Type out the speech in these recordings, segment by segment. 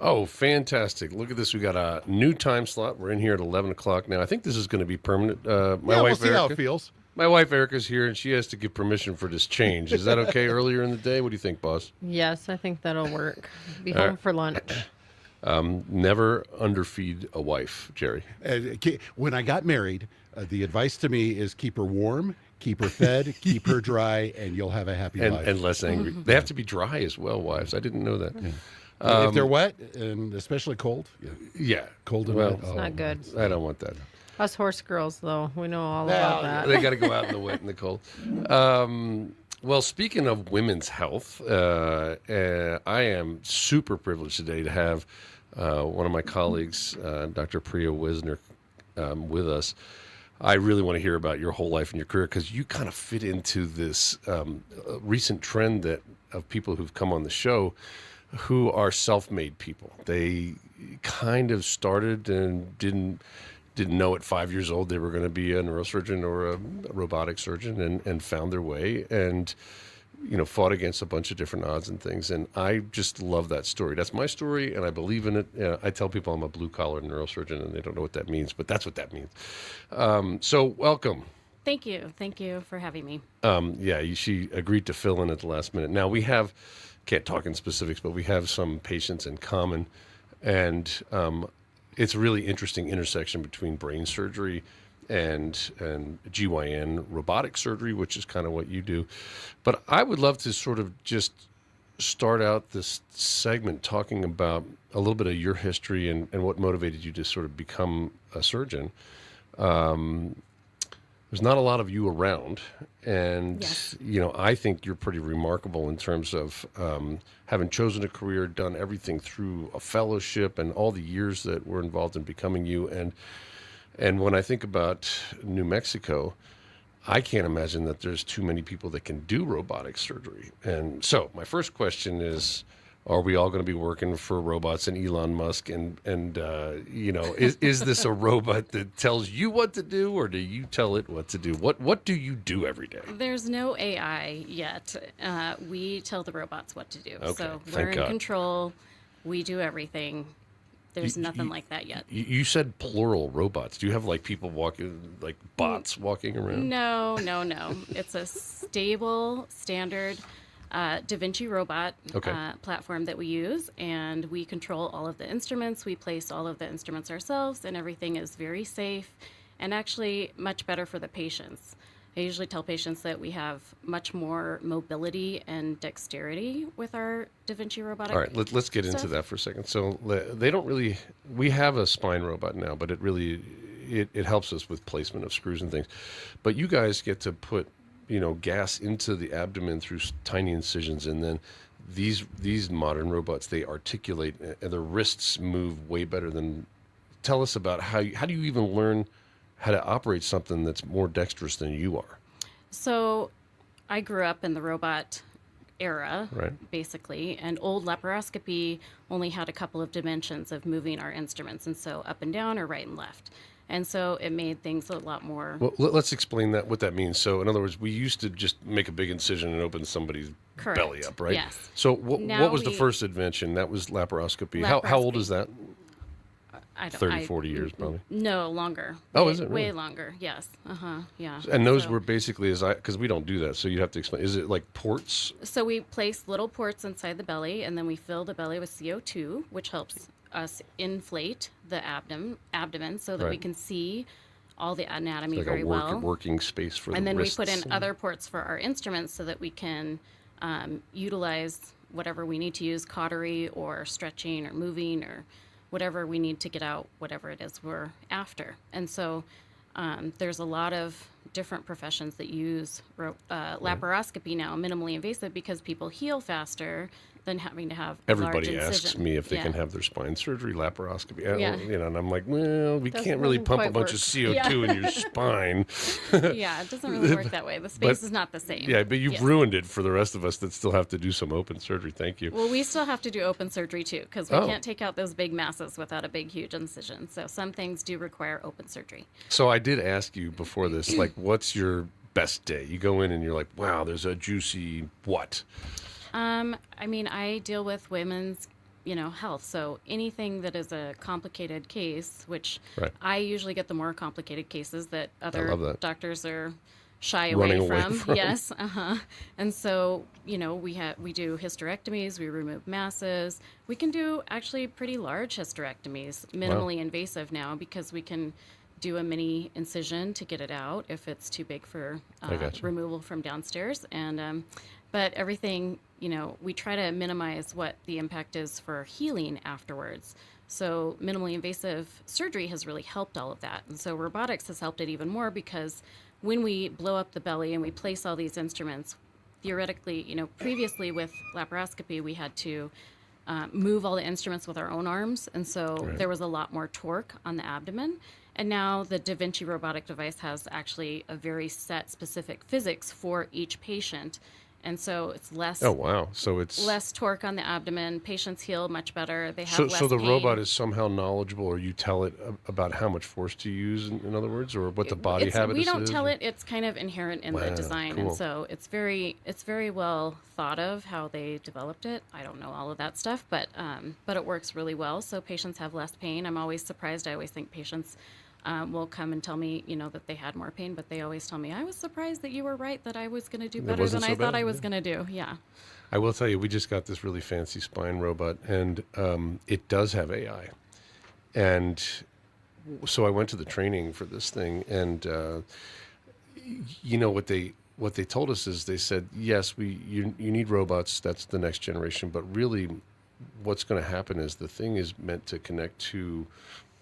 Oh, fantastic. Look at this. We got a new time slot. We're in here at 11 o'clock now. I think this is going to be permanent. We'll see how it feels. My wife Erica's here, and she has to give permission for this change. Is that okay earlier in the day? What do you think, boss? Yes, I think that'll work. Be home for lunch. Never underfeed a wife, Jerry. When I got married, the advice to me is keep her warm, keep her fed, keep her dry, and you'll have a happy life. And less angry. They have to be dry as well, wives. I didn't know that. If they're wet, and especially cold. Yeah. Cold and Well, wet. It's not good. I don't want that. Us horse girls, though, we know all about that. They got to go out in the wet and the cold. Well, speaking of women's health, I am super privileged today to have one of my colleagues, Dr. Preya Wisner, with us. I really want to hear about your whole life and your career because you kind of fit into this recent trend of people who've come on the show who are self-made people. They kind of started and didn't know at 5 years old they were going to be a neurosurgeon or a robotic surgeon and found their way and, fought against a bunch of different odds and things. And I just love that story. That's my story, and I believe in it. I tell people I'm a blue-collar neurosurgeon, and they don't know what that means, but that's what that means. So welcome. Thank you. Thank you for having me. She agreed to fill in at the last minute. Now, can't talk in specifics, but we have some patients in common, and it's a really interesting intersection between brain surgery and GYN robotic surgery, which is kind of what you do. But I would love to sort of just start out this segment talking about a little bit of your history and what motivated you to sort of become a surgeon. There's not a lot of you around, and Yes. I think you're pretty remarkable in terms of having chosen a career, done everything through a fellowship, and all the years that were involved in becoming you. And when I think about New Mexico, I can't imagine that there's too many people that can do robotic surgery. And so my first question is, are we all going to be working for robots and Elon Musk? Is this a robot that tells you what to do, or do you tell it what to do? What do you do every day? There's no AI yet. We tell the robots what to do. Okay, So thank we're in God. control. We do everything. There's nothing like that yet. You said plural robots. Do you have like people walking, like bots walking around? No. It's a stable, standard Da Vinci robot Okay. platform that we use, and we control all of the instruments. We place all of the instruments ourselves, and everything is very safe and actually much better for the patients. I usually tell patients that we have much more mobility and dexterity with our Da Vinci robotic. All right, let's get into stuff. that for a second. So they don't really. We have a spine robot now, but it helps us with placement of screws and things. But you guys get to put gas into the abdomen through tiny incisions, and then these modern robots, they articulate, and their wrists move way better than. Tell us about how do you even learn how to operate something that's more dexterous than you are? So I grew up in the robot era, Right. basically, and old laparoscopy only had a couple of dimensions of moving our instruments, and so up and down or right and left. And so it made things a lot more. Well, let's explain what that means. So, in other words, we used to just make a big incision and open somebody's Correct. belly up, right? Yes. So, what Now was the we- first invention? That was laparoscopy. How old Laparoscopy. is that? I don't, 30, 40 years, probably. No, longer. Oh, way, is it way really? longer? Yes. Yeah. And those So- were basically because we don't do that. So you have to explain. Is it like ports? So we place little ports inside the belly, and then we fill the belly with CO2, which helps us inflate the abdomen so that we Right. can see all the anatomy Like very a well. working space for And the then wrists. we put in other ports for our instruments so that we can utilize whatever we need to use, cautery or stretching or moving or whatever we need to get out whatever it is we're after. And so there's a lot of different professions that use laparoscopy now, minimally invasive, because people heal faster than having to have a large Everybody incision. asks me if they Yeah. can have their spine surgery, laparoscopy. Yeah. And I'm like, well, we can't really doesn't pump a quite bunch work. of CO2 in your spine. Yeah, it doesn't really work that way. The space is not the same. Yeah, but you've Yes. ruined it for the rest of us that still have to do some open surgery. Thank you. Well, we still have to do open surgery too, because we Oh. can't take out those big masses without a big, huge incision. So some things do require open surgery. So I did ask you before this, like, what's your best day? You go in and you're like, wow, there's a juicy what? I mean, I deal with women's, health. So anything that is a complicated case, which Right. I usually get the more complicated cases that love other that. doctors are shy Running away away from. from. Yes. And so, we do hysterectomies, we remove masses. We can do actually pretty large hysterectomies, minimally invasive now, because we can do a mini incision to get it out if it's too big for I gotcha. removal from downstairs. And but everything, we try to minimize what the impact is for healing afterwards. So minimally invasive surgery has really helped all of that. And so robotics has helped it even more, because when we blow up the belly and we place all these instruments, theoretically, previously with laparoscopy, we had to move all the instruments with our own arms. And so there was a lot more torque on the abdomen. And now the Da Vinci robotic device has actually a very set specific physics for each patient. And so it's less Oh, wow. So it's less torque on the abdomen. Patients heal much better. They have so less so the pain. robot is somehow knowledgeable, or you tell it about how much force to use, in other words, or what the body habitus We is? don't tell it. It's kind of inherent in the Wow, design, cool. and so it's very well thought of how they developed it. I don't know all of that stuff, but it works really well. So patients have less pain. I'm always surprised. I always think patients will come and tell me, that they had more pain, but they always tell me, I was surprised that you were right, that I was going to do better wasn't than so I thought bad, I was yeah. going to do. Yeah. I will tell you, we just got this really fancy spine robot, and it does have AI. And so I went to the training for this thing, and what they told us is, they said, yes, you need robots. That's the next generation. But really, what's going to happen is the thing is meant to connect to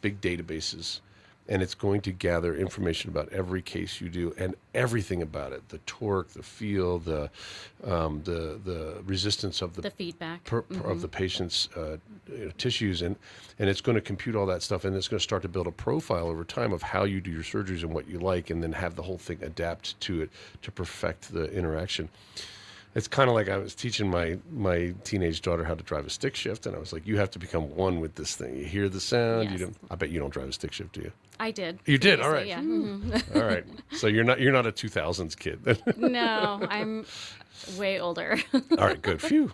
big databases, and it's going to gather information about every case you do and everything about it: the torque, the feel, the resistance of The feedback. of the patient's tissues, and it's going to compute all that stuff, and it's going to start to build a profile over time of how you do your surgeries and what you like, and then have the whole thing adapt to it to perfect the interaction. It's kind of like I was teaching my teenage daughter how to drive a stick shift, and I was like, you have to become one with this thing. You hear the sound. Yes. I bet you don't drive a stick shift, do you? I did. You did? All right. Yeah. All right. So you're not a 2000s kid. No, I'm way older. All right, good. Phew.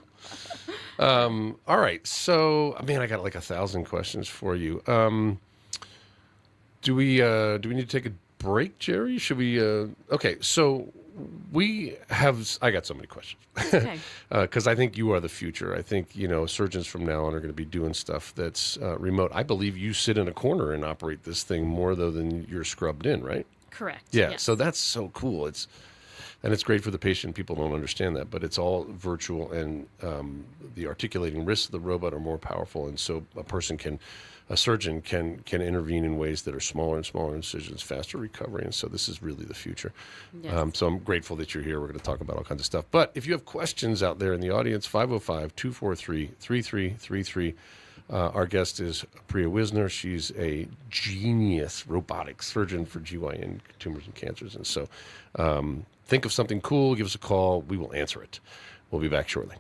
All right. So, man, I got like 1,000 questions for you. Do we need to take a break, Jerry? Should we? Okay. So I got so many questions. Okay. Because I think you are the future. I think, surgeons from now on are going to be doing stuff that's remote. I believe you sit in a corner and operate this thing more, though, than you're scrubbed in, right? Correct. Yeah. Yes. So that's so cool. It's great for the patient. People don't understand that, but it's all virtual, and the articulating wrists of the robot are more powerful, and so a surgeon can intervene in ways that are smaller and smaller incisions, faster recovery, and so this is really the future. Yes. So I'm grateful that you're here. We're going to talk about all kinds of stuff. But if you have questions out there in the audience, 505-243-3333. Our guest is Preya Wisner. She's a genius robotic surgeon for GYN tumors and cancers, and so think of something cool, give us a call. We will answer it. We'll be back shortly.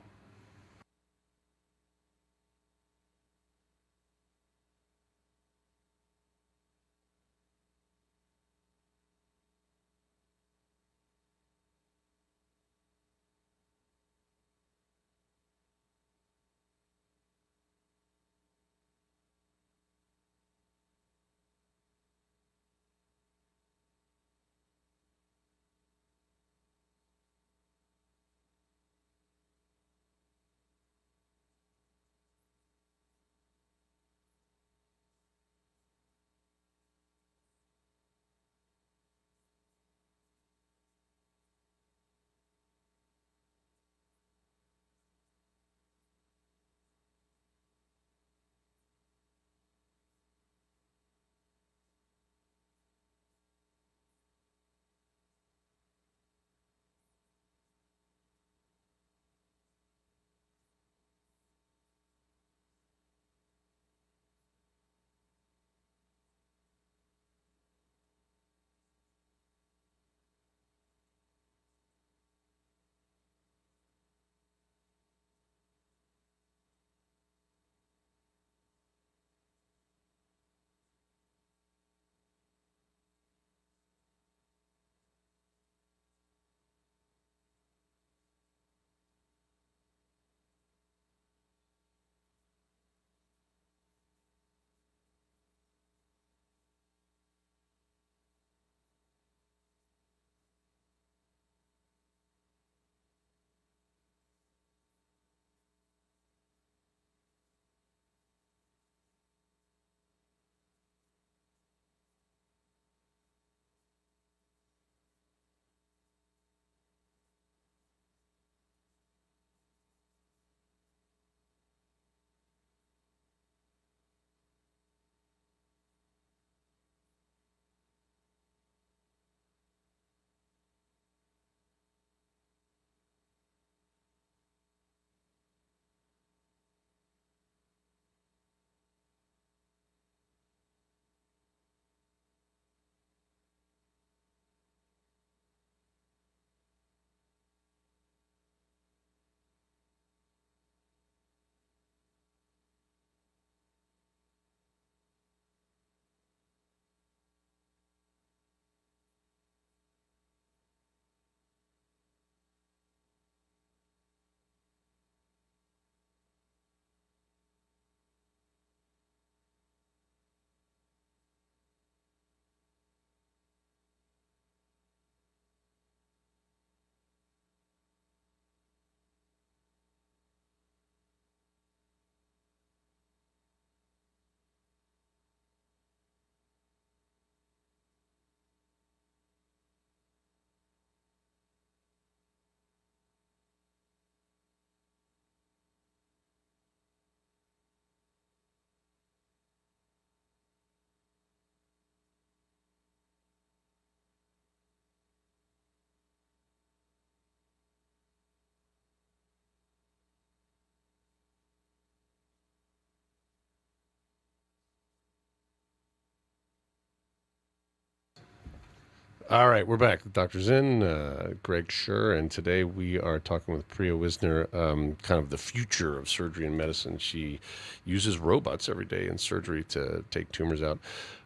All right, we're back. The doctor's in, Greg Shure, and today we are talking with Preya Wisner, kind of the future of surgery and medicine. She uses robots every day in surgery to take tumors out.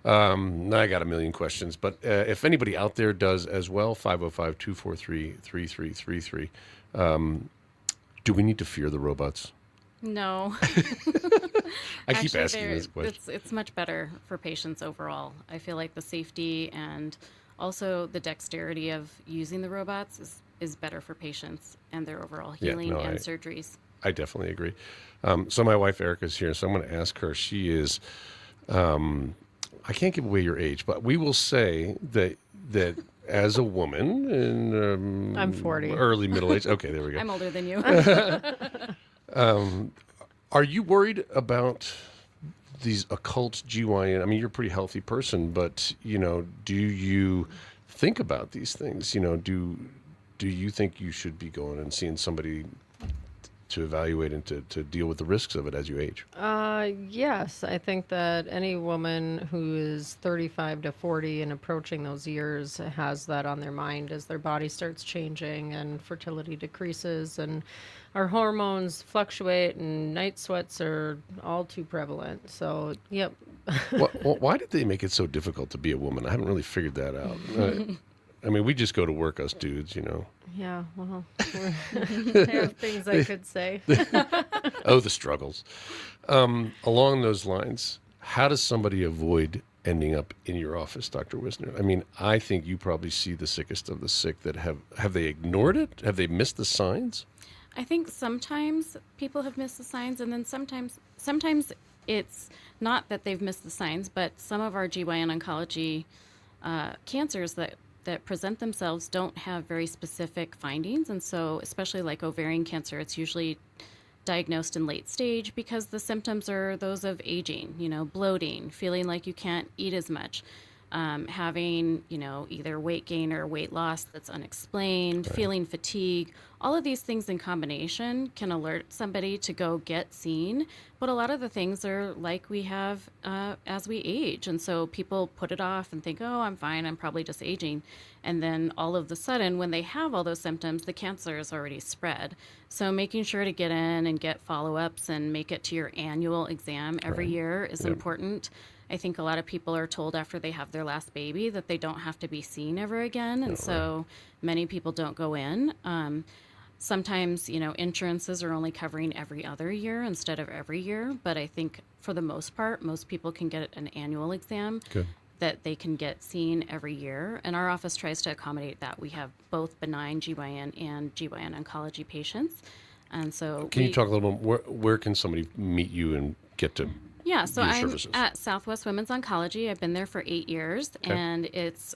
I got a million questions, but if anybody out there does as well, 505-243-3333. Do we need to fear the robots? No. I keep Actually, asking this question. it's much better for patients overall. I feel like the safety and also the dexterity of using the robots is better for patients and their overall healing and surgeries. I definitely agree. So my wife Erica's here, so I'm going to ask her. She is, I can't give away your age, but we will say that as a woman in I'm 40. early middle age. Okay, there we go. I'm older than you. Are you worried about these occult GYN? I mean, you're a pretty healthy person, but do you think about these things? Do you think you should be going and seeing somebody to evaluate and to deal with the risks of it as you age? Yes, I think that any woman who is 35 to 40 and approaching those years has that on their mind as their body starts changing and fertility decreases and our hormones fluctuate and night sweats are all too prevalent. So, yep. Why did they make it so difficult to be a woman? I haven't really figured that out. I mean, we just go to work, us dudes, Yeah, well, I have things I could say. Oh, the struggles. Along those lines, how does somebody avoid ending up in your office, Dr. Wisner? I mean, I think you probably see the sickest of the sick that have they ignored it? Have they missed the signs? I think sometimes people have missed the signs, and then sometimes it's not that they've missed the signs, but some of our GYN oncology cancers that present themselves don't have very specific findings. And so, especially like ovarian cancer, it's usually diagnosed in late stage because the symptoms are those of aging, bloating, feeling like you can't eat as much, having, either weight gain or weight loss that's unexplained, feeling fatigue. All of these things in combination can alert somebody to go get seen. But a lot of the things are like we have as we age. And so people put it off and think, oh, I'm fine, I'm probably just aging. And then all of a sudden, when they have all those symptoms, the cancer is already spread. So making sure to get in and get follow-ups and make it to your annual exam every year is important. I think a lot of people are told after they have their last baby that they don't have to be seen ever again. And so many people don't go in. Sometimes, insurances are only covering every other year instead of every year. But I think for the most part, most people can get an annual exam that they can get seen every year. And our office tries to accommodate that. We have both benign GYN and GYN oncology patients. And so can you talk a little bit, where can somebody meet you and get to so your I'm services? At Southwest Women's Oncology. I've been there for 8 years, and it's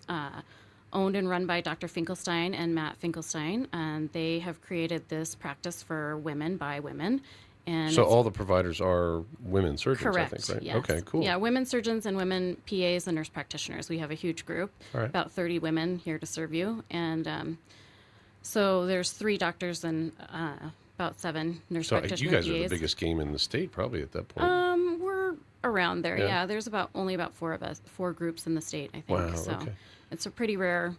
owned and run by Dr. Finkelstein and Matt Finkelstein, and they have created this practice for women by women. And so all the providers are women surgeons, correct, I think, right? yes. Okay, cool. Yeah, women surgeons and women PAs and nurse practitioners. We have a huge group, about 30 women here to serve you. And so there's 3 doctors and about 7 nurse practitioners. You guys PAs. are the biggest game in the state, probably, at that point. We're around there. Yeah, there's only about 4 of us, 4 groups in the state, I think. Wow, so okay. It's a pretty rare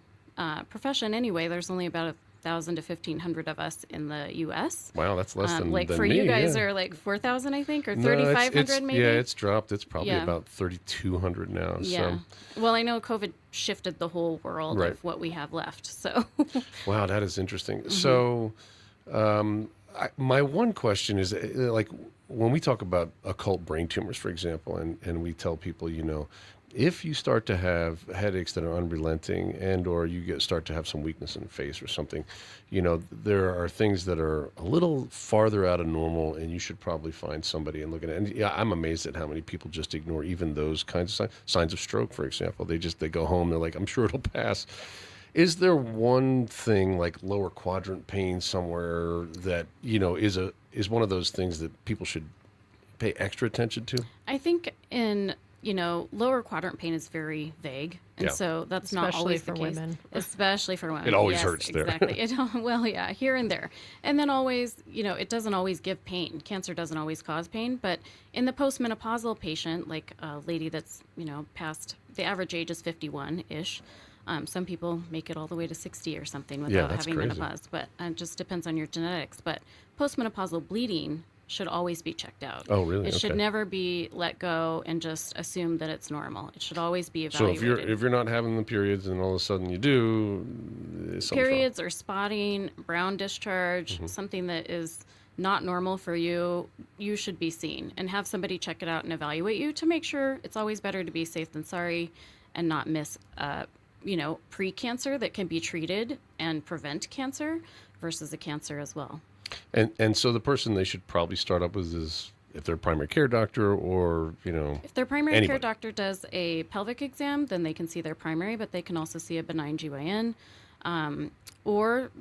profession anyway. There's only about 1,000 to 1,500 of us in the U.S. Wow, that's less than for me, you guys yeah. are like 4,000, I think, or No, 3,500 maybe. Yeah, it's dropped. It's probably Yeah. about 3,200 now. Yeah. So. Well, I know COVID shifted the whole world Right. of what we have left. So. Wow, that is interesting. So, my one question is, like, when we talk about occult brain tumors, for example, and we tell people, if you start to have headaches that are unrelenting and or you start to have some weakness in the face or something, there are things that are a little farther out of normal, and you should probably find somebody and look at it. And yeah, I'm amazed at how many people just ignore even those kinds of signs of stroke, for example. They go home, they're like, I'm sure it'll pass. Is there one thing like lower quadrant pain somewhere that, is one of those things that people should pay extra attention to? I think lower quadrant pain is very vague. And so that's not Especially always for the case. women. Especially for women. It always Yes, hurts there. Exactly. Well, yeah, here and there. And then always, it doesn't always give pain. Cancer doesn't always cause pain. But in the postmenopausal patient, like a lady that's, past, the average age is 51-ish. Some people make it all the way to 60 or something Yeah, without that's having crazy. menopause, but it just depends on your genetics. But postmenopausal bleeding should always be checked out. Oh, really? It should Okay. never be let go and just assume that it's normal. It should always be So evaluated. if you're not having the periods and all of a sudden you do, something's wrong. Periods or spotting, brown discharge, something that is not normal for you, you should be seen and have somebody check it out and evaluate you to make sure. It's always better to be safe than sorry and not miss pre-cancer that can be treated and prevent cancer versus a cancer as well. And so the person they should probably start up with is if they're a primary care doctor or, If their primary care anybody. doctor does a pelvic exam, then they can see their primary, but they can also see a benign GYN. Or,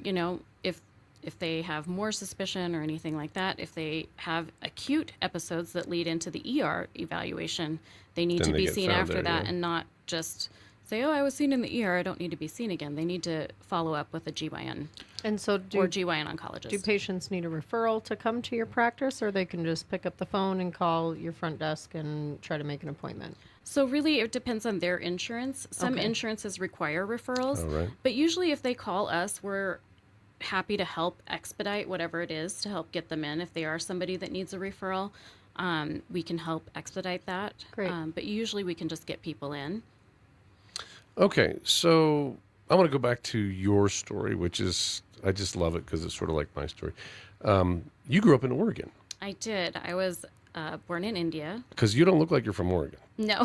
if they have more suspicion or anything like that, if they have acute episodes that lead into the ER evaluation, they need Then to they be get seen found after there, that yeah. and not just say, oh, I was seen in the ER, I don't need to be seen again. They need to follow up with a GYN And so or GYN oncologist. do patients need a referral to come to your practice, or they can just pick up the phone and call your front desk and try to make an appointment? So really, it depends on their insurance. Some Okay. insurances require referrals, Oh, right. but usually if they call us, we're happy to help expedite whatever it is to help get them in. If they are somebody that needs a referral, we can help expedite that. Great. But usually we can just get people in. Okay, so I want to go back to your story, which is, I just love it because it's sort of like my story. You grew up in Oregon I did. I was born in India. because you don't look like you're from Oregon. No.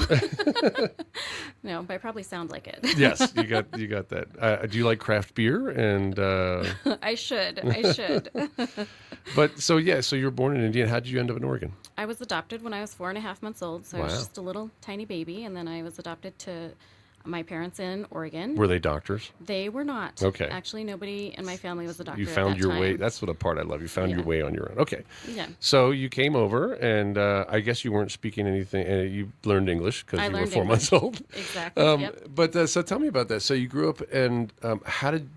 No, but I probably sound like it. Yes, you got that. Do you like craft beer? And I should. I should. but so you were born in India. How did you end up in Oregon? I was adopted when I was 4.5 months old, so I was Wow. just a little tiny baby, and then I was adopted to my parents in Oregon. Were they doctors? They were not. Okay. Actually, nobody in my family was a doctor. You at found that your time. way. That's what a part I love. You found your Yeah. way on your own. Okay. Yeah. So you came over, and I guess you weren't speaking anything. You learned English because I you were learned 4 months old. Exactly. Yep. But so tell me about that. So you grew up, and how did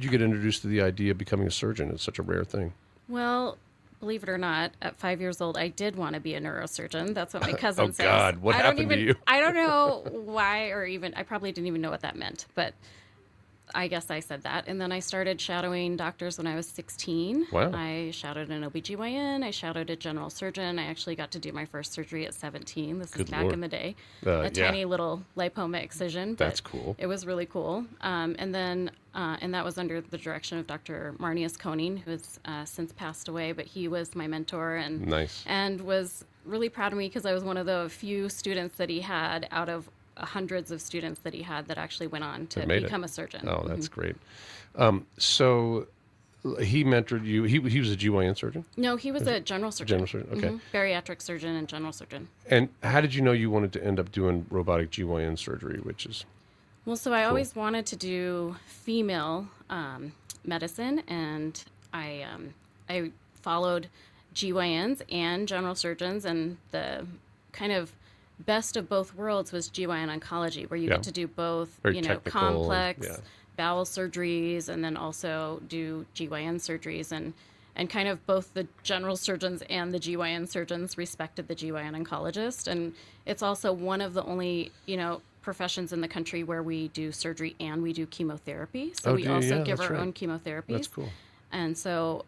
you get introduced to the idea of becoming a surgeon? It's such a rare thing. Well, believe it or not, at 5 years old, I did want to be a neurosurgeon. That's what my cousin Oh, says. God, what I don't happened to even, you? I don't know why, or even I probably didn't even know what that meant, but I guess I said that. And then I started shadowing doctors when I was 16. Wow. I shadowed an OBGYN. I shadowed a general surgeon. I actually got to do my first surgery at 17. This Good is back Lord. in the day. Yeah. A tiny little lipoma excision. But That's cool. It was really cool. And that was under the direction of Dr. Marnius Koning, who has since passed away, but he was my mentor and Nice. and was really proud of me because I was one of the few students that he had out of hundreds of students that he had that actually went on to That made it. become a surgeon. Oh, that's great. So he mentored you. He was a GYN surgeon? No, he was a general surgeon. General surgeon, okay. Bariatric surgeon and general surgeon. And how did you know you wanted to end up doing robotic GYN surgery, which is... Well, so I always wanted to do female medicine, and I followed GYNs and general surgeons, and the kind of best of both worlds was GYN oncology, where you Yeah. get to do both, Very technical, complex yeah. bowel surgeries, and then also do GYN surgeries, and kind of both the general surgeons and the GYN surgeons respected the GYN oncologist, and it's also one of the only, professions in the country where we do surgery and we do chemotherapy. So Oh, we do you? also Yeah, give that's our right. own chemotherapies. That's cool. And so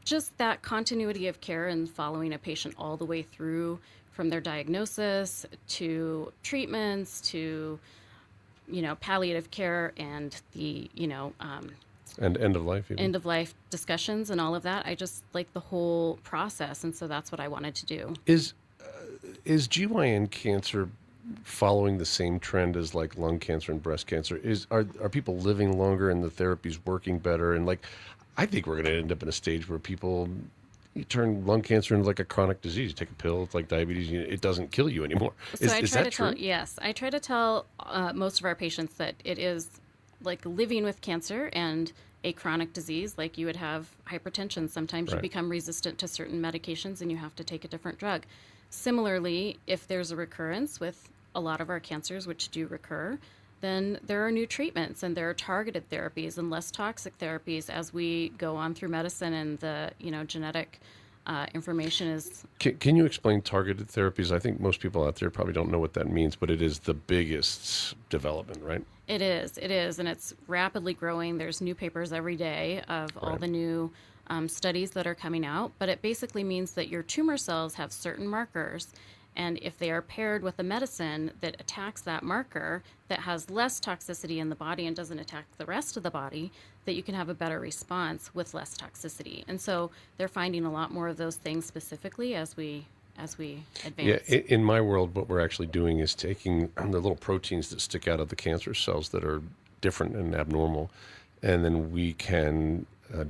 just that continuity of care and following a patient all the way through from their diagnosis to treatments to, palliative care and the, And end of life, even. end of life discussions and all of that. I just like the whole process. And so that's what I wanted to do. Is GYN cancer following the same trend as like lung cancer and breast cancer? Are people living longer and the therapy's working better? And I think we're going to end up in a stage where you turn lung cancer into like a chronic disease. You take a pill, it's like diabetes, it doesn't kill you anymore. So Is that true? I try to tell most of our patients that it is like living with cancer and a chronic disease. Like you would have hypertension. Sometimes you Right. become resistant to certain medications and you have to take a different drug. Similarly, if there's a recurrence with a lot of our cancers, which do recur, then there are new treatments and there are targeted therapies and less toxic therapies as we go on through medicine and the genetic information is. Can you explain targeted therapies? I think most people out there probably don't know what that means, but it is the biggest development, right? It is, and it's rapidly growing. There's new papers every day of all Right. the new studies that are coming out, but it basically means that your tumor cells have certain markers, and if they are paired with a medicine that attacks that marker, that has less toxicity in the body and doesn't attack the rest of the body, that you can have a better response with less toxicity. And so they're finding a lot more of those things specifically as we Yeah, advance. in my world, what we're actually doing is taking the little proteins that stick out of the cancer cells that are different and abnormal, and then we can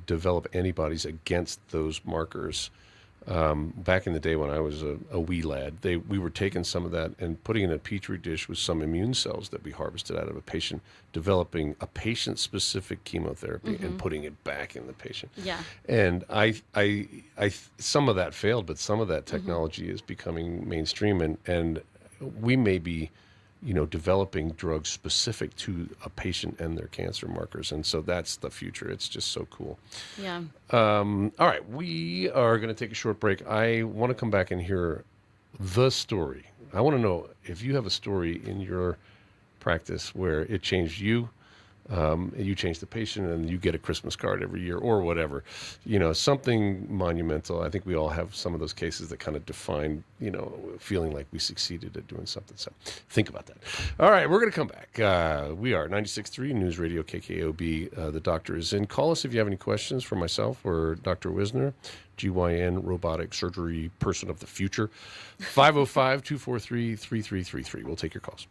develop antibodies against those markers. Back in the day when I was a wee lad, we were taking some of that and putting it in a petri dish with some immune cells that we harvested out of a patient, developing a patient-specific chemotherapy and putting it back in the patient. Yeah. And some of that failed, but some of that technology is becoming mainstream, and we may be, developing drugs specific to a patient and their cancer markers, and so that's the future. It's just so cool. Yeah. All right, we are going to take a short break. I want to come back and hear the story. I want to know if you have a story in your practice where it changed you, you change the patient, and you get a Christmas card every year or whatever, something monumental. I think we all have some of those cases that kind of define, feeling like we succeeded at doing something. So think about that. All right, we're going to come back. We are 96.3 News Radio KKOB. The doctor is in. Call us if you have any questions for myself or Dr. Wisner, GYN robotic surgery person of the future. 505-243-3333. We'll take your calls.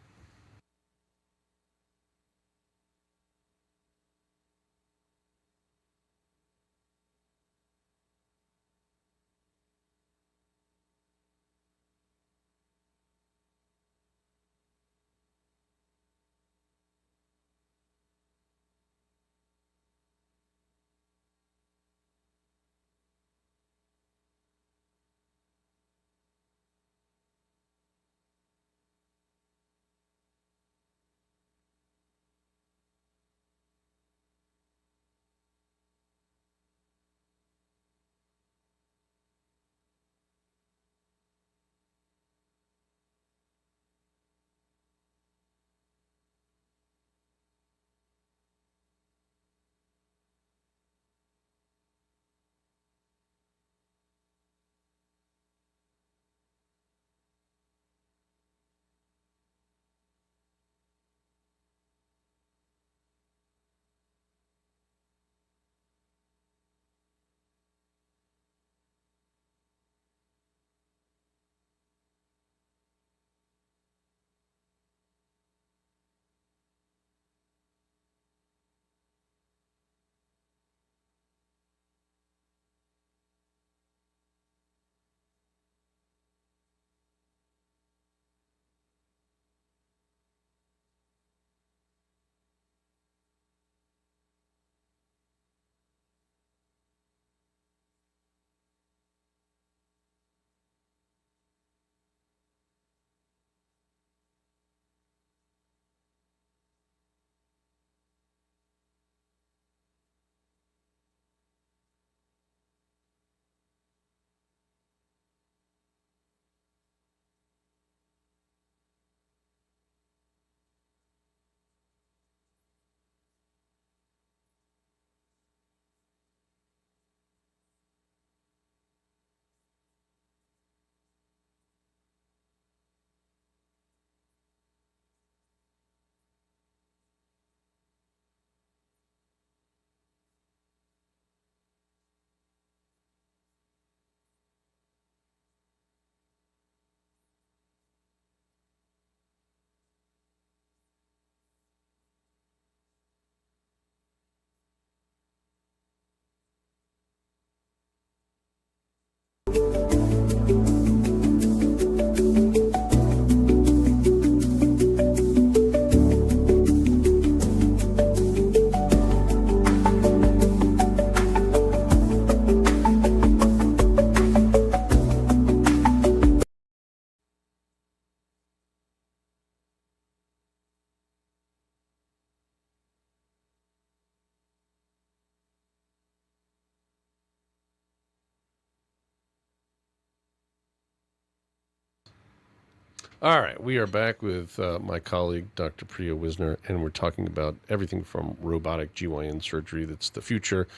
All right, we are back with my colleague, Dr. Preya Wisner, and we're talking about everything from robotic GYN surgery that's the future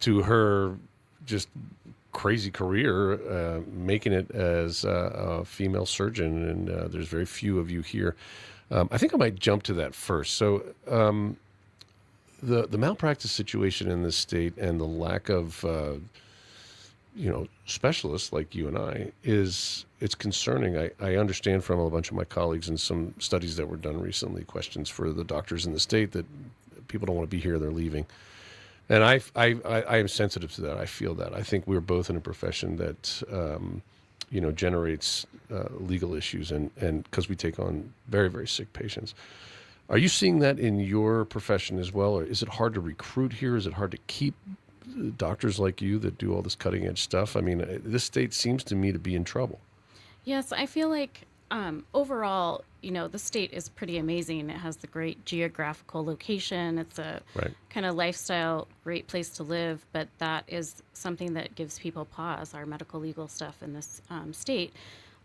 to her just crazy career making it as a female surgeon. And there's very few of you here. I think I might jump to that first. So the malpractice situation in this state and the lack of specialists like you and I it's concerning. I understand from a bunch of my colleagues and some studies that were done recently, questions for the doctors in the state that people don't want to be here, they're leaving. And I am sensitive to that. I feel that. I think we're both in a profession that, generates legal issues and because we take on very, very sick patients. Are you seeing that in your profession as well? Or is it hard to recruit here? Is it hard to keep doctors like you that do all this cutting edge stuff? I mean, this state seems to me to be in trouble. Yes, I feel like overall, the state is pretty amazing. It has the great geographical location. It's a Right. kind of lifestyle, great place to live, but that is something that gives people pause, our medical legal stuff in this state.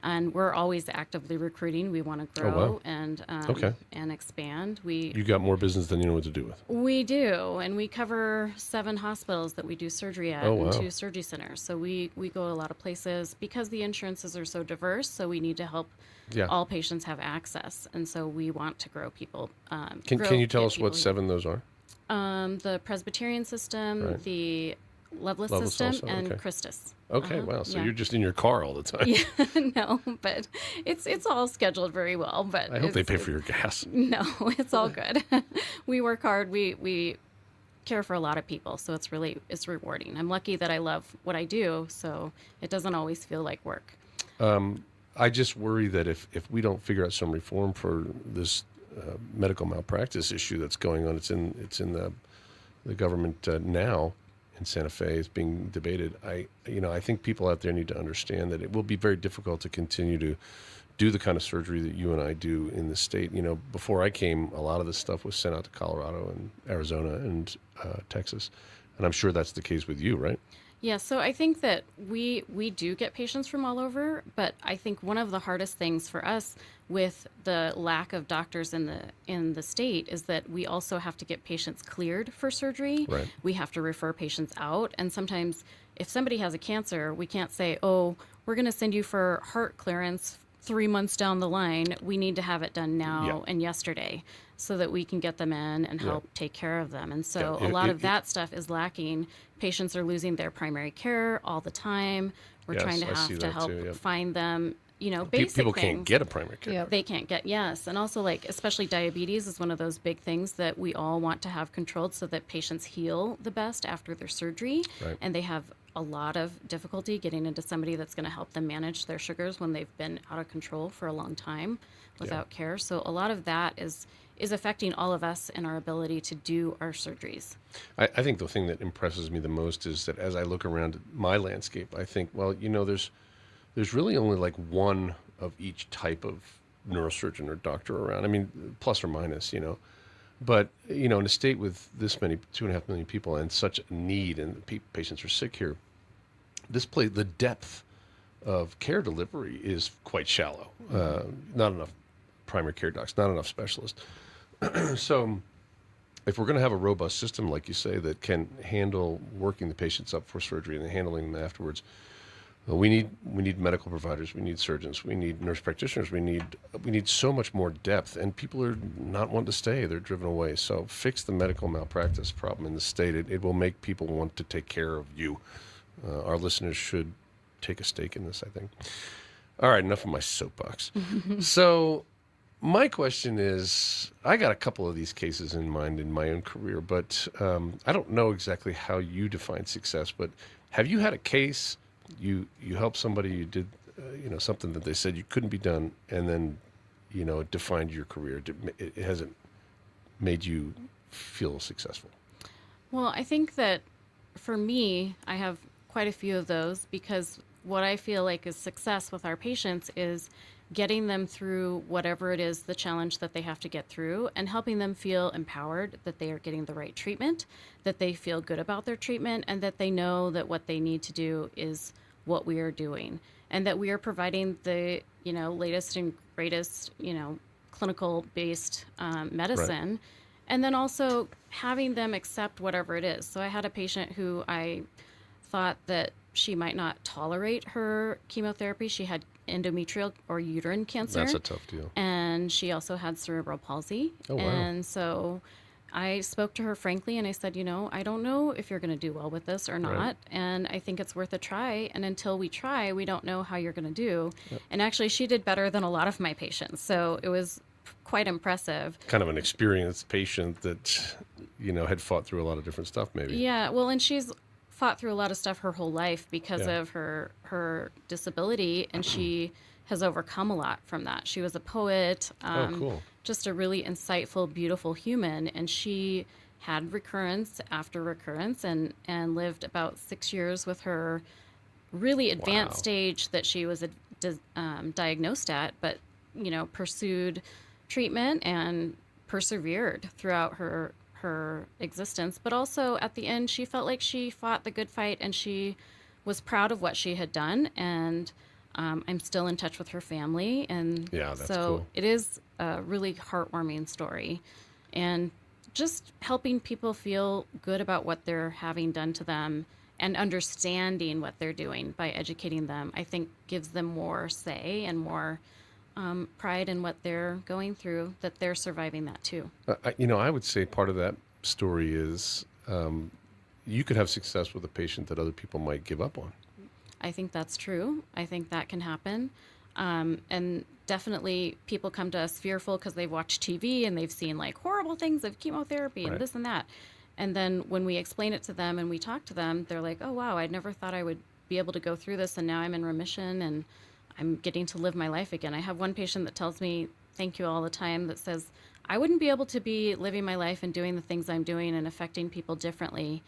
And we're always actively recruiting. We want to grow wow. and Okay. and expand. You got more business than you know what to do with. We do, and we cover 7 hospitals that we do surgery at Oh, wow. and 2 surgery centers. So we go a lot of places because the insurances are so diverse. So we need to help Yeah. all patients have access, and so we want to grow people. Can you tell us what 7 those are? The Presbyterian system, Right. the Loveless Loveless system, also, and okay. Christus. Okay, wow. So yeah. you're just in your car all the time. Yeah, no, but it's all scheduled very well. But I hope they pay for your gas. No, it's all good. We work hard. We care for a lot of people, so it's rewarding. I'm lucky that I love what I do, so it doesn't always feel like work. I just worry that if we don't figure out some reform for this medical malpractice issue that's going on, it's in the government now in Santa Fe. It's being debated. I think people out there need to understand that it will be very difficult to continue to do the kind of surgery that you and I do in the state. Before I came, a lot of this stuff was sent out to Colorado and Arizona and Texas, and I'm sure that's the case with you, right? Yeah, so I think that we do get patients from all over, but I think one of the hardest things for us with the lack of doctors in the state is that we also have to get patients cleared for surgery. Right. We have to refer patients out, and sometimes if somebody has a cancer, we can't say, "Oh, we're going to send you for heart clearance 3 months down the line." We need to have it done now Yeah. and yesterday so that we can get them in and help take care of them. And so Yeah, a lot of that stuff is lacking. Patients are losing their primary care all the time. We're Yes, trying to I see have to that help too, yeah. find them, basic People things. can't get a primary care. Yep. They can't get, yes. And also, especially diabetes is one of those big things that we all want to have controlled so that patients heal the best after their surgery. Right. And they have a lot of difficulty getting into somebody that's going to help them manage their sugars when they've been out of control for a long time without care. So a lot of that is affecting all of us in our ability to do our surgeries. I think the thing that impresses me the most is that as I look around my landscape, I think, well, there's really only like one of each type of neurosurgeon or doctor around. I mean, plus or minus, But, in a state with this many, 2.5 million people and such a need and patients are sick here, the depth of care delivery is quite shallow. Not enough primary care docs, not enough specialists. So if we're going to have a robust system, like you say, that can handle working the patients up for surgery and then handling them afterwards, we need medical providers, we need surgeons, we need nurse practitioners, we need so much more depth, and people are not wanting to stay; they're driven away. So fix the medical malpractice problem in the state. It will make people want to take care of you. Our listeners should take a stake in this, I think. All right, enough of my soapbox. So my question is, I got a couple of these cases in mind in my own career, but I don't know exactly how you define success. But have you had a case? You helped somebody, you did something that they said you couldn't be done, and then it defined your career. It hasn't made you feel successful. Well, I think that for me, I have quite a few of those because what I feel like is success with our patients is getting them through whatever it is, the challenge that they have to get through, and helping them feel empowered that they are getting the right treatment, that they feel good about their treatment, and that they know that what they need to do is what we are doing. and that we are providing the, latest and greatest, clinical based medicine. And then also having them accept whatever it is. So I had a patient who I thought that she might not tolerate her chemotherapy. She had endometrial or uterine cancer. That's a tough deal. And she also had cerebral palsy. Oh, wow. And so I spoke to her frankly and I said, I don't know if you're going to do well with this or not. Right. And I think it's worth a try. And until we try, we don't know how you're going to do. Yep. And actually, she did better than a lot of my patients. So it was quite impressive. Kind of an experienced patient that, had fought through a lot of different stuff, maybe. Yeah. Well, and she's fought through a lot of stuff her whole life because of her disability. And she has overcome a lot from that. She was a poet. Cool. Just a really insightful, beautiful human. And she had recurrence after recurrence and lived about 6 years with her really advanced stage that she was diagnosed at, but, pursued treatment and persevered throughout her existence. But also at the end, she felt like she fought the good fight and she was proud of what she had done. And I'm still in touch with her family. And that's so cool. It is a really heartwarming story. And just helping people feel good about what they're having done to them and understanding what they're doing by educating them, I think gives them more say and more pride in what they're going through, that they're surviving that too. I would say part of that story is you could have success with a patient that other people might give up on. I think that's true. I think that can happen. And definitely people come to us fearful because they've watched TV and they've seen like horrible things of chemotherapy and this and that. And then when we explain it to them and we talk to them, they're like, oh, wow, I never thought I would be able to go through this. And now I'm in remission and I'm getting to live my life again. I have one patient that tells me thank you all the time that says, I wouldn't be able to be living my life and doing the things I'm doing and affecting people differently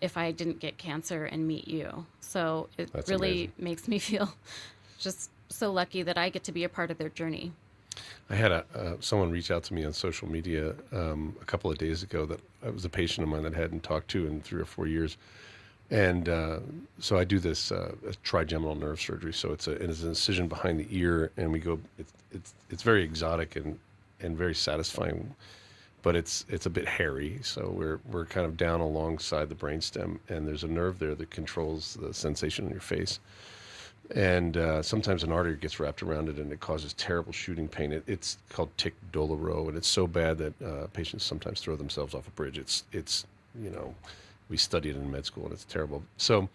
if I didn't get cancer and meet you. So that's really amazing. Makes me feel just so lucky that I get to be a part of their journey. I had someone reach out to me on social media a couple of days ago that was a patient of mine that I hadn't talked to in 3 or 4 years. And so I do this trigeminal nerve surgery. So it's an incision behind the ear, and we go. It's very exotic and very satisfying, but it's a bit hairy. So we're kind of down alongside the brainstem, and there's a nerve there that controls the sensation in your face. And sometimes an artery gets wrapped around it, and it causes terrible shooting pain. It's called tic douloureux, and it's so bad that patients sometimes throw themselves off a bridge. It's we studied it in med school, and it's terrible. So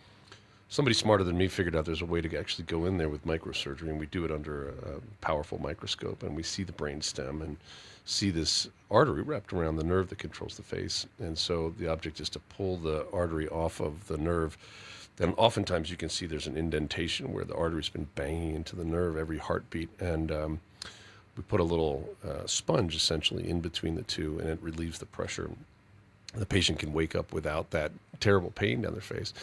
somebody smarter than me figured out there's a way to actually go in there with microsurgery, and we do it under a powerful microscope, and we see the brainstem and see this artery wrapped around the nerve that controls the face. And so the object is to pull the artery off of the nerve. Then oftentimes you can see there's an indentation where the artery's been banging into the nerve every heartbeat, and we put a little sponge essentially in between the two, and it relieves the pressure. The patient can wake up without that terrible pain down their face.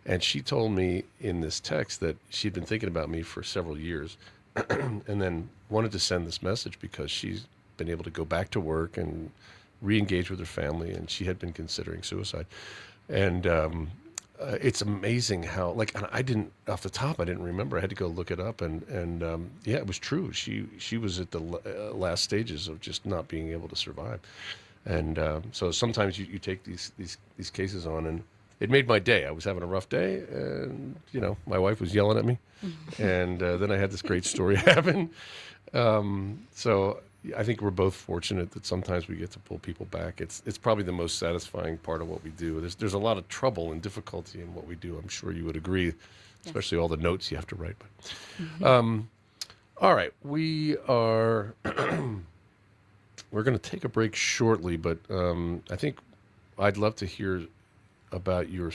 And she told me in this text that she'd been thinking about me for several years and then wanted to send this message because she's been able to go back to work and re-engage with her family, and she had been considering suicide. And it's amazing how, and I didn't, off the top, I didn't remember. I had to go look it up, and it was true. She was at the last stages of just not being able to survive. And so sometimes you take these cases on, and it made my day. I was having a rough day, and my wife was yelling at me, and then I had this great story happen. So I think we're both fortunate that sometimes we get to pull people back. It's probably the most satisfying part of what we do. There's a lot of trouble and difficulty in what we do. I'm sure you would agree, especially all the notes you have to write. But all right, we are. We're going to take a break shortly, but I think I'd love to hear about your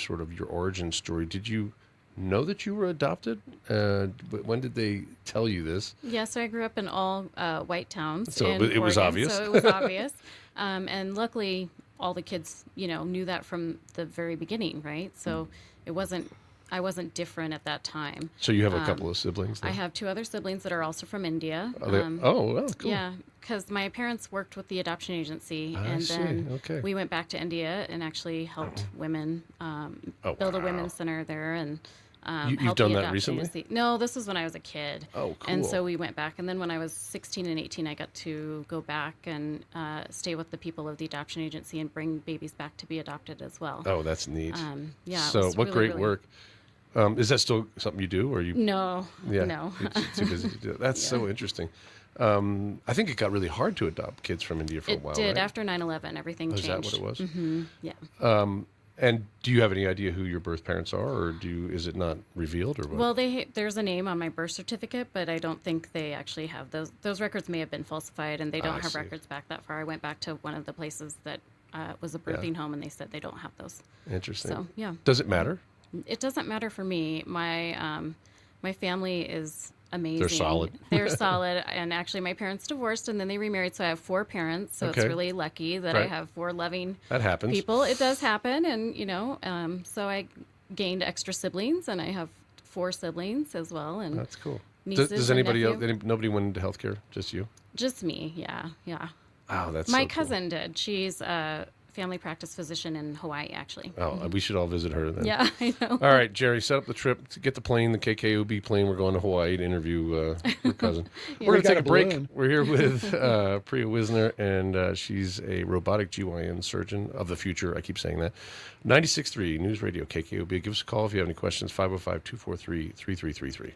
origin story. Did you know that you were adopted? When did they tell you this? Yeah, so I grew up in all white towns. So in it was Oregon, obvious. So it was obvious. And luckily, all the kids, knew that from the very beginning, right? So I wasn't different at that time. So you have a couple of siblings then? I have 2 other siblings that are also from India. Well, cool. Yeah, because my parents worked with the adoption agency, I and see. then Okay. we went back to India and actually helped women build a women's center there, and You've healthy done that adoption recently? agency. No, this was when I was a kid. Oh, And cool. so we went back. And then when I was 16 and 18, I got to go back and stay with the people of the adoption agency and bring babies back to be adopted as well. Oh, that's neat. Yeah. It So was what really, great really- work. Is that still something you do, or you? No, Yeah, no. you're too busy to do it. That's so interesting. I think it got really hard to adopt kids from India for a It while, did. right? After 9/11, everything Is changed. that what it was? Yeah. And do you have any idea who your birth parents are, or is it not revealed, or what? Well, there's a name on my birth certificate, but I don't think they actually have those. Those records may have been falsified, and they don't I have see. records back that far. I went back to one of the places that was a birthing home, and they said they don't have those. Interesting. So yeah, Does it matter? it doesn't matter for me. My family is amazing. They're solid. They're solid, and actually, my parents divorced, and then they remarried, so I have 4 parents. So Okay. it's really lucky that I Right. have 4 loving That happens. people. It does happen, and so I gained extra siblings, and I have 4 siblings as well, and That's cool. nieces Does and anybody else? nephew. Nobody went into healthcare? Just you? Just me. Yeah. Wow, that's My so cool. cousin did. She's a family practice physician in Hawaii, actually. Oh, we should all visit her then. Yeah, I know. All right, Jerry, set up the trip. Get the plane, the KKOB plane. We're going to Hawaii to interview your cousin. We're going to got take a a break. balloon. We're here with Preya Wisner, and she's a robotic GYN surgeon of the future. I keep saying that. 96.3 News Radio KKOB. Give us a call if you have any questions. 505-243-3333.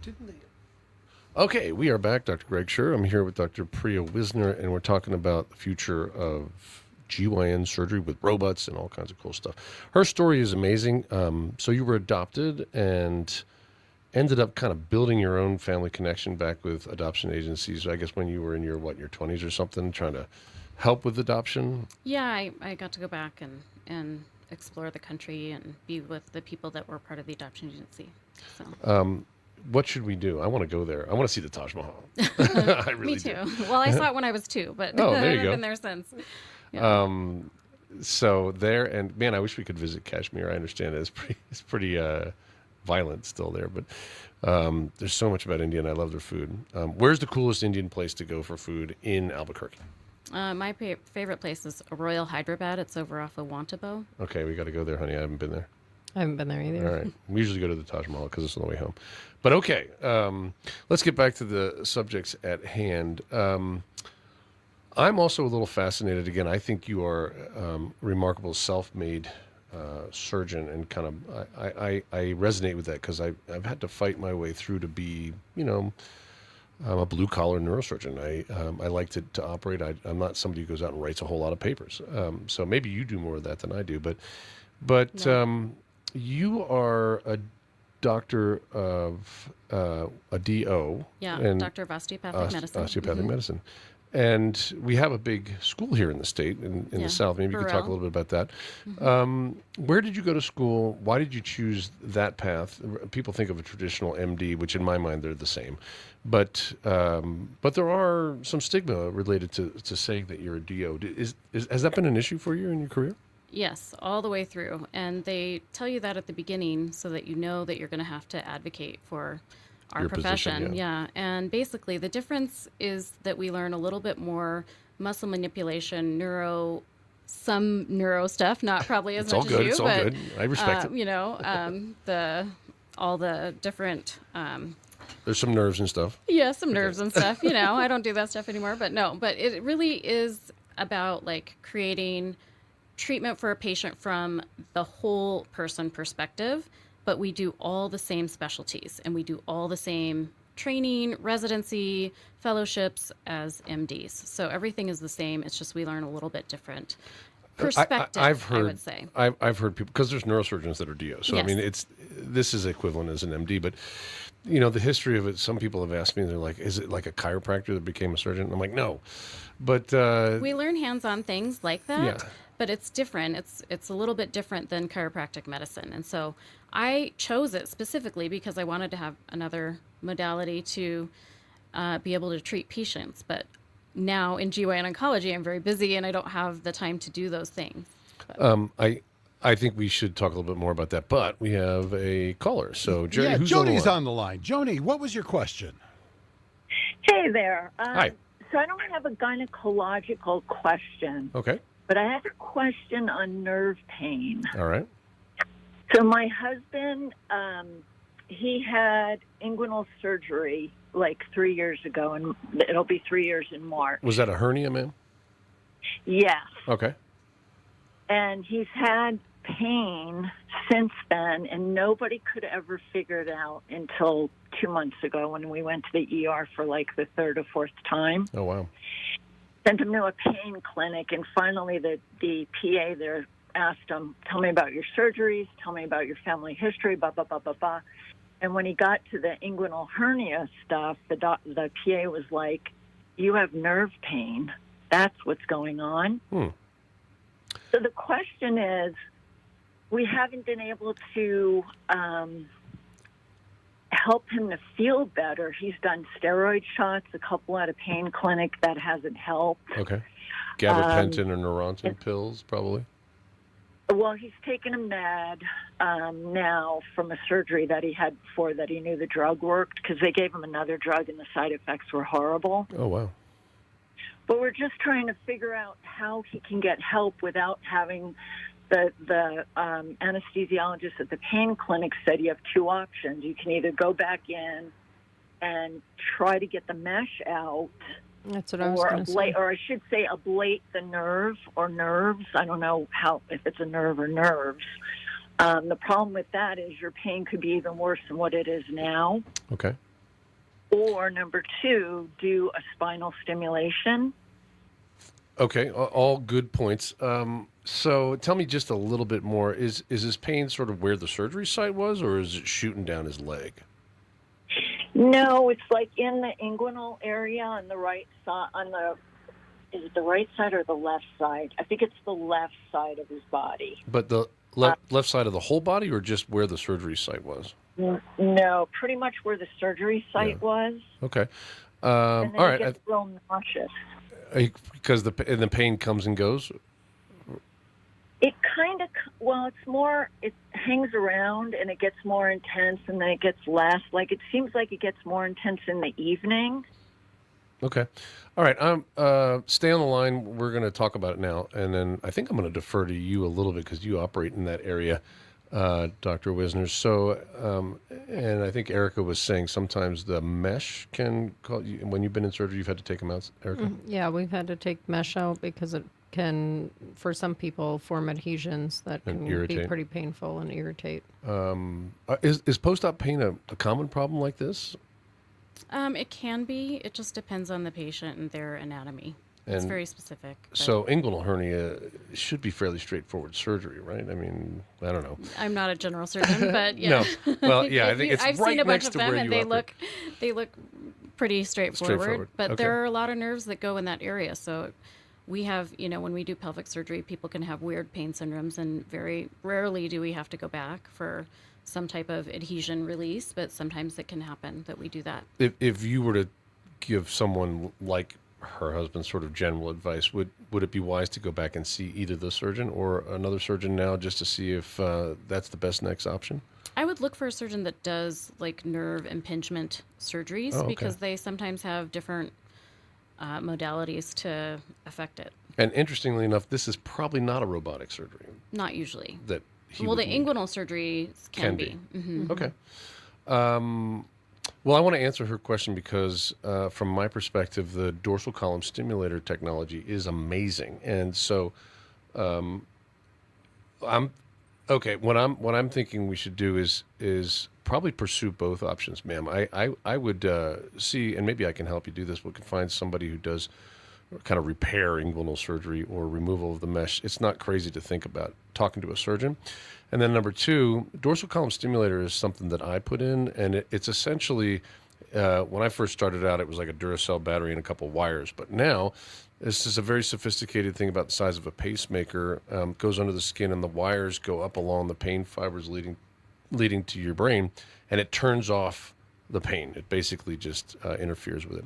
Didn't they? Okay, we are back. Dr. Greg Shure. I'm here with Dr. Preya Wisner, and we're talking about the future of GYN surgery with robots and all kinds of cool stuff. Her story is amazing. So you were adopted, and ended up kind of building your own family connection back with adoption agencies, I guess when you were in your 20s or something, trying to help with adoption? Yeah, I got to go back and explore the country and be with the people that were part of the adoption agency. So What should we do? I want to go there. I want to see the Taj Mahal. I really me too. do. Well, I saw it when I was 2, but Oh, there you I've go. been there since. Yeah. So there, and man, I wish we could visit Kashmir. I understand it's pretty violent still there, but there's so much about India, and I love their food. Where's the coolest Indian place to go for food in Albuquerque? My favorite place is Royal Hyderabad. It's over off of Wantabo. Okay, we got to go there, honey. I haven't been there. I haven't been there either. All right. We usually go to the Taj Mahal because it's on the way home. But okay, let's get back to the subjects at hand. I'm also a little fascinated. Again, I think you are remarkable self-made surgeon, and kind of I resonate with that because I've had to fight my way through to be, I'm a blue-collar neurosurgeon. I like to operate. I'm not somebody who goes out and writes a whole lot of papers. So maybe you do more of that than I do. But No. You are a doctor of a DO. Yeah, and Doctor of Osteopathic Medicine. Osteopathic medicine. And we have a big school here in the state, in Yeah, the South. Maybe you could talk a Burrell. little bit about that. Where did you go to school? Why did you choose that path? People think of a traditional MD, which in my mind they're the same, but there are some stigma related to saying that you're a DO. Has that been an issue for you in your career? Yes, all the way through. And they tell you that at the beginning so that you know that you're going to have to advocate for our Your position, profession. yeah. Yeah. And basically, the difference is that we learn a little bit more muscle manipulation, some neuro stuff, not probably as It's all much good. as you, It's all but good. I respect it. all the different There's some nerves and stuff. yeah, some nerves and stuff. I don't do that stuff anymore, but no, but it really is about like creating treatment for a patient from the whole person perspective, but we do all the same specialties and we do all the same training, residency, fellowships as MDs. So everything is the same. It's just we learn a little bit different perspective, I've heard, I would say. I've heard people, because there's neurosurgeons that are DOs. So I Yes. mean, this is equivalent as an MD, but the history of it. Some people have asked me, they're like, "Is it like a chiropractor that became a surgeon?" I'm like, "No," but We learn hands-on things like that, Yeah. but it's different. It's a little bit different than chiropractic medicine. And so I chose it specifically because I wanted to have another modality to be able to treat patients. But now in GYN oncology, I'm very busy and I don't have the time to do those things. I think we should talk a little bit more about that. But we have a caller. So Jerry, Yeah, who's Joni's on the line? on the line. Joni, what was your question? Hey there. Hi. So I don't have a gynecological question, Okay. but I have a question on nerve pain. All right. So my husband, he had inguinal surgery like 3 years ago, and it'll be 3 years in March. Was that a hernia, ma'am? Yes. Okay. And he's had pain since then, and nobody could ever figure it out until 2 months ago when we went to the ER for like the third or fourth time. Oh wow. Sent him to a pain clinic, and finally the PA there asked him, "Tell me about your surgeries, tell me about your family history, blah, blah, blah, blah, blah." And when he got to the inguinal hernia stuff, the PA was like, "You have nerve pain. That's what's going on." So the question is, we haven't been able to help him to feel better. He's done steroid shots, a couple at a pain clinic. That hasn't helped. Okay. Gabapentin or Neurontin pills, probably. Well, he's taken a med now from a surgery that he had before that he knew the drug worked, because they gave him another drug and the side effects were horrible. Oh wow. But we're just trying to figure out how he can get help without having the anesthesiologist at the pain clinic said you have two options. You can either go back in and try to get the mesh out, That's what I was or going to say. or I should say ablate the nerve or nerves. I don't know if it's a nerve or nerves. The problem with that is your pain could be even worse than what it is now. Okay. Or number two, do a spinal stimulation. Okay, all good points. So tell me just a little bit more. Is his pain sort of where the surgery site was, or is it shooting down his leg? No, it's like in the inguinal area on the right side. Is it the right side or the left side? I think it's the left side of his body. But the left side of the whole body, or just where the surgery site was? No, pretty much where the surgery site was. Okay. And then all he right. gets real nauseous. Because the pain comes and goes. It kind of, well, it's more, it hangs around and it gets more intense and then it gets less. Like, it seems like it gets more intense in the evening. Okay. All right. Stay on the line. We're going to talk about it now. And then I think I'm going to defer to you a little bit because you operate in that area, Dr. Wisner. So, and I think Erica was saying sometimes the mesh can call you, when you've been in surgery, you've had to take them out, Erica? Yeah, we've had to take mesh out because it can, for some people, form adhesions that And can irritate. be pretty painful and irritate. Is post-op pain a common problem like this? It can be. It just depends on the patient and their anatomy. It's And very specific. but So inguinal hernia should be fairly straightforward surgery, right? I mean, I don't know. I'm not a general surgeon, but yeah. No. Well, yeah, I think it's I've right seen a bunch next of to them, where and you they operate. look pretty straightforward. Straightforward. But Okay. there are a lot of nerves that go in that area. So we have, when we do pelvic surgery, people can have weird pain syndromes, and very rarely do we have to go back for some type of adhesion release, but sometimes it can happen that we do that. If you were to give someone like her husband sort of general advice, would it be wise to go back and see either the surgeon or another surgeon now just to see if that's the best next option? I would look for a surgeon that does like nerve impingement surgeries Oh, okay. because they sometimes have different modalities to affect it. And interestingly enough, this is probably not a robotic surgery Not usually. that he Well, would the need. inguinal surgeries can be. Mhm. Okay. Well, I want to answer her question because, from my perspective, the dorsal column stimulator technology is amazing, and so I'm okay. What I'm thinking we should do is probably pursue both options, ma'am. I would see, and maybe I can help you do this. We can find somebody who does kind of repair inguinal surgery or removal of the mesh. It's not crazy to think about talking to a surgeon. And then number two, dorsal column stimulator is something that I put in, and it's essentially, when I first started out, it was like a Duracell battery and a couple wires. But now, this is a very sophisticated thing about the size of a pacemaker. Goes under the skin, and the wires go up along the pain fibers leading to your brain, and it turns off the pain. It basically just interferes with it.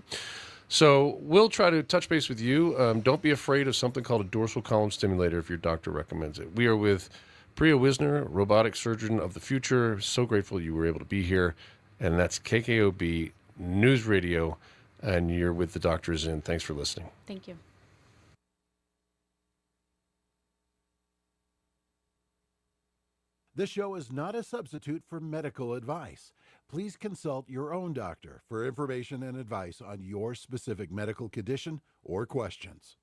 So we'll try to touch base with you. Don't be afraid of something called a dorsal column stimulator if your doctor recommends it. We are with Preya Wisner, robotic surgeon of the future. So grateful you were able to be here. And that's KKOB News Radio. And you're with the Doctors In. Thanks for listening. Thank you. This show is not a substitute for medical advice. Please consult your own doctor for information and advice on your specific medical condition or questions.